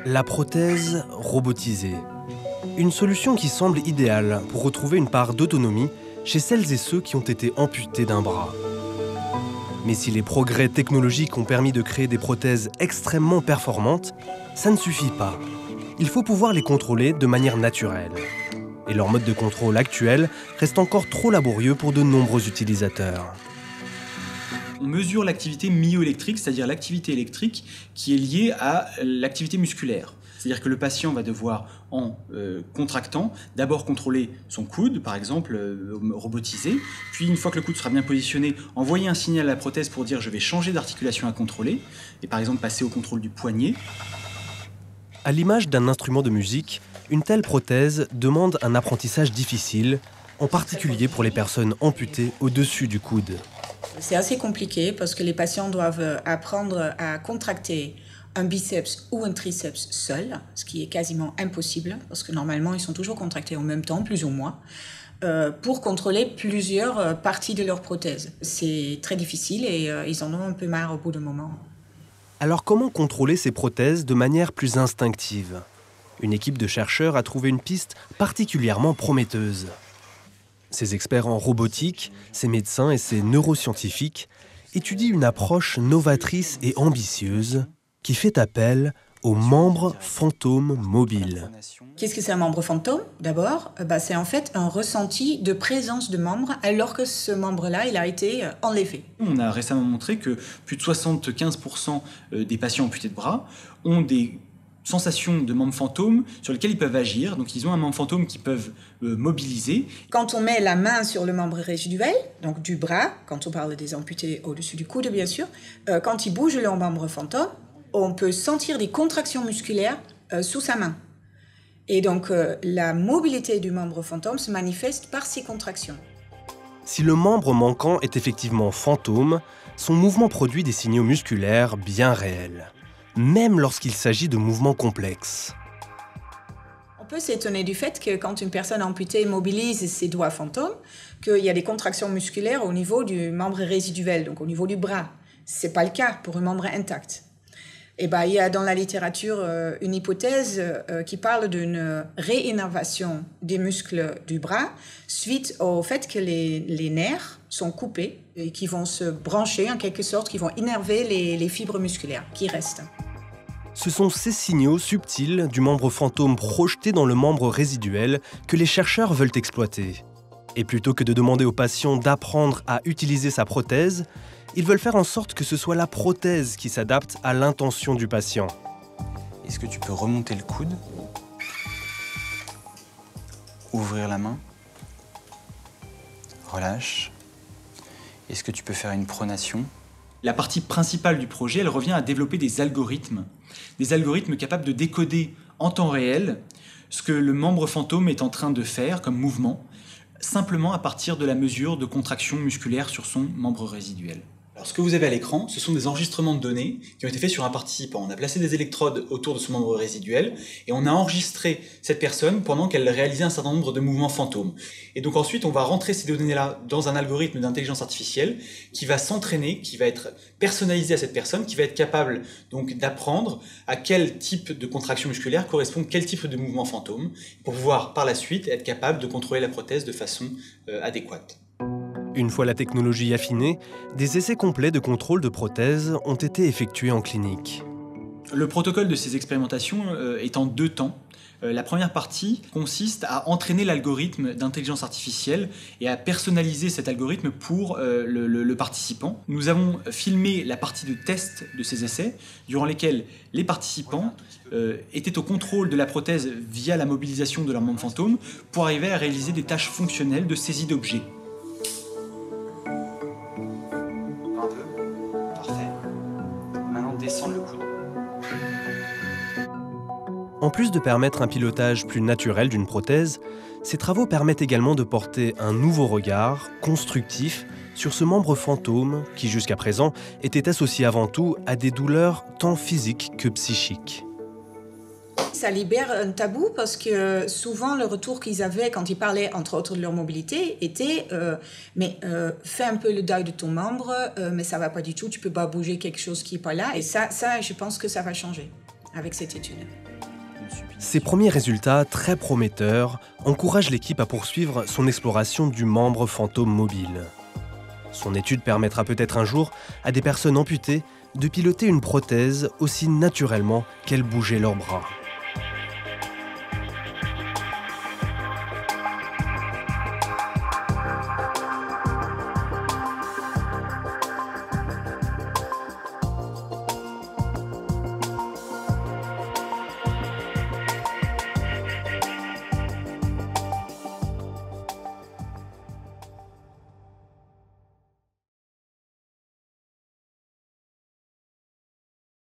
La prothèse robotisée. Une solution qui semble idéale pour retrouver une part d'autonomie chez celles et ceux qui ont été amputés d'un bras. Mais si les progrès technologiques ont permis de créer des prothèses extrêmement performantes, ça ne suffit pas. Il faut pouvoir les contrôler de manière naturelle. Et leur mode de contrôle actuel reste encore trop laborieux pour de nombreux utilisateurs. On mesure l'activité myoélectrique, c'est-à-dire l'activité électrique qui est liée à l'activité musculaire. C'est-à-dire que le patient va devoir, en contractant, d'abord contrôler son coude, par exemple, robotisé, puis une fois que le coude sera bien positionné, envoyer un signal à la prothèse pour dire « je vais changer d'articulation à contrôler », et par exemple passer au contrôle du poignet. À l'image d'un instrument de musique, une telle prothèse demande un apprentissage difficile, en particulier pour les personnes amputées au-dessus du coude. C'est assez compliqué parce que les patients doivent apprendre à contracter un biceps ou un triceps seul, ce qui est quasiment impossible, parce que normalement, ils sont toujours contractés en même temps, plus ou moins, pour contrôler plusieurs parties de leur prothèse. C'est très difficile et ils en ont un peu marre au bout d'un moment. Alors comment contrôler ces prothèses de manière plus instinctive ? Une équipe de chercheurs a trouvé une piste particulièrement prometteuse. Ces experts en robotique, ces médecins et ces neuroscientifiques étudient une approche novatrice et ambitieuse qui fait appel aux membres fantômes mobiles. Qu'est-ce que c'est un membre fantôme ? D'abord, c'est en fait un ressenti de présence de membre alors que ce membre-là, il a été enlevé. On a récemment montré que plus de 75% des patients amputés de bras ont des sensations de membres fantômes sur lesquels ils peuvent agir. Donc ils ont un membre fantôme qu'ils peuvent mobiliser. Quand on met la main sur le membre résiduel, donc du bras, quand on parle des amputés au-dessus du coude bien sûr, quand ils bougent leur membre fantôme, on peut sentir des contractions musculaires sous sa main. Et donc la mobilité du membre fantôme se manifeste par ces contractions. Si le membre manquant est effectivement fantôme, son mouvement produit des signaux musculaires bien réels, même lorsqu'il s'agit de mouvements complexes. On peut s'étonner du fait que quand une personne amputée mobilise ses doigts fantômes, qu'il y a des contractions musculaires au niveau du membre résiduel, donc au niveau du bras. Ce n'est pas le cas pour un membre intact. Et il y a dans la littérature une hypothèse qui parle d'une réinnervation des muscles du bras suite au fait que les nerfs sont coupés et qui vont se brancher en quelque sorte, qui vont innerver les fibres musculaires qui restent. Ce sont ces signaux subtils du membre fantôme projeté dans le membre résiduel que les chercheurs veulent exploiter. Et plutôt que de demander au patient d'apprendre à utiliser sa prothèse, ils veulent faire en sorte que ce soit la prothèse qui s'adapte à l'intention du patient. Est-ce que tu peux remonter le coude ? Ouvrir la main ? Relâche. Est-ce que tu peux faire une pronation ? La partie principale du projet, elle revient à développer des algorithmes capables de décoder en temps réel ce que le membre fantôme est en train de faire comme mouvement, simplement à partir de la mesure de contraction musculaire sur son membre résiduel. Alors, ce que vous avez à l'écran, ce sont des enregistrements de données qui ont été faits sur un participant. On a placé des électrodes autour de son membre résiduel et on a enregistré cette personne pendant qu'elle réalisait un certain nombre de mouvements fantômes. Et donc ensuite, on va rentrer ces données-là dans un algorithme d'intelligence artificielle qui va s'entraîner, qui va être personnalisé à cette personne, qui va être capable donc d'apprendre à quel type de contraction musculaire correspond quel type de mouvement fantôme pour pouvoir par la suite être capable de contrôler la prothèse de façon adéquate. Une fois la technologie affinée, des essais complets de contrôle de prothèses ont été effectués en clinique. Le protocole de ces expérimentations est en 2 temps. La première partie consiste à entraîner l'algorithme d'intelligence artificielle et à personnaliser cet algorithme pour le participant. Nous avons filmé la partie de test de ces essais, durant lesquels les participants étaient au contrôle de la prothèse via la mobilisation de leur membre fantôme pour arriver à réaliser des tâches fonctionnelles de saisie d'objets. Descendre le coude. En plus de permettre un pilotage plus naturel d'une prothèse, ces travaux permettent également de porter un nouveau regard, constructif, sur ce membre fantôme qui, jusqu'à présent, était associé avant tout à des douleurs tant physiques que psychiques. Ça libère un tabou parce que souvent le retour qu'ils avaient quand ils parlaient entre autres de leur mobilité était fais un peu le deuil de ton membre, mais ça va pas du tout, tu peux pas bouger quelque chose qui est pas là. Et ça je pense que ça va changer avec cette étude. Ces premiers résultats très prometteurs encouragent l'équipe à poursuivre son exploration du membre fantôme mobile. Son étude permettra peut-être un jour à des personnes amputées de piloter une prothèse aussi naturellement qu'elles bougeaient leurs bras.